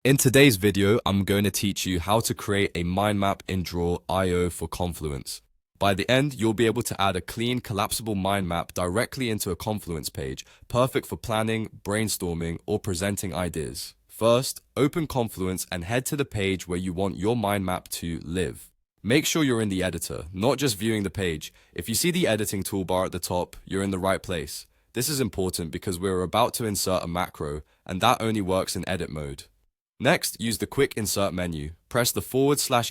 In today's video, I'm going to teach you how to create a mind map in Draw.io for Confluence. By the end, you'll be able to add a clean, collapsible mind map directly into a Confluence page, perfect for planning, brainstorming, or presenting ideas. First, open Confluence and head to the page where you want your mind map to live. Make sure you're in the editor, not just viewing the page. If you see the editing toolbar at the top, you're in the right place. This is important because we're about to insert a macro, and that only works in edit mode. Next, use the quick insert menu. Press the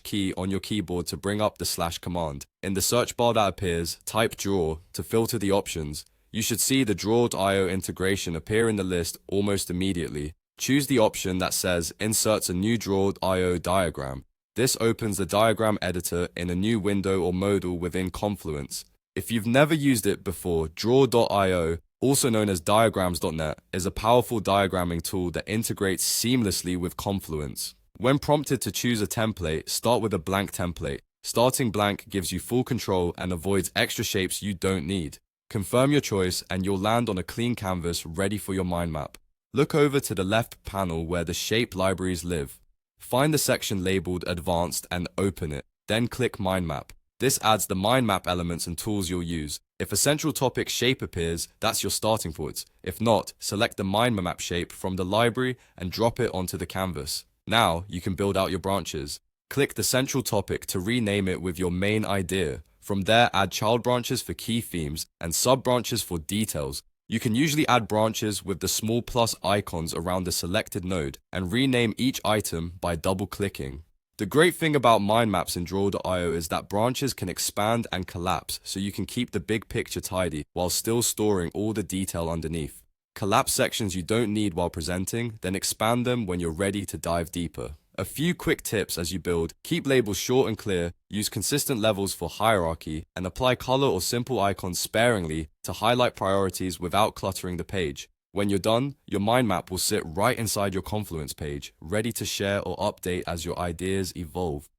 / key on your keyboard to bring up the / command. In the search bar that appears, type draw to filter the options. You should see the Draw.io integration appear in the list almost immediately. Choose the option that says inserts a new Draw.io diagram. This opens the diagram editor in a new window or modal within Confluence. If you've never used it before, Draw.io, also known as diagrams.net, is a powerful diagramming tool that integrates seamlessly with Confluence. When prompted to choose a template, start with a blank template. Starting blank gives you full control and avoids extra shapes you don't need. Confirm your choice and you'll land on a clean canvas ready for your mind map. Look over to the left panel where the shape libraries live. Find the section labeled Advanced and open it. Then click Mind Map. This adds the mind map elements and tools you'll use. If a central topic shape appears, that's your starting point. If not, select the mind map shape from the library and drop it onto the canvas. Now, you can build out your branches. Click the central topic to rename it with your main idea. From there, add child branches for key themes and sub-branches for details. You can usually add branches with the small plus icons around the selected node and rename each item by double-clicking. The great thing about mind maps in Draw.io is that branches can expand and collapse, so you can keep the big picture tidy while still storing all the detail underneath. Collapse sections you don't need while presenting, then expand them when you're ready to dive deeper. A few quick tips as you build: keep labels short and clear, use consistent levels for hierarchy, and apply color or simple icons sparingly to highlight priorities without cluttering the page. When you're done, your mind map will sit right inside your Confluence page, ready to share or update as your ideas evolve.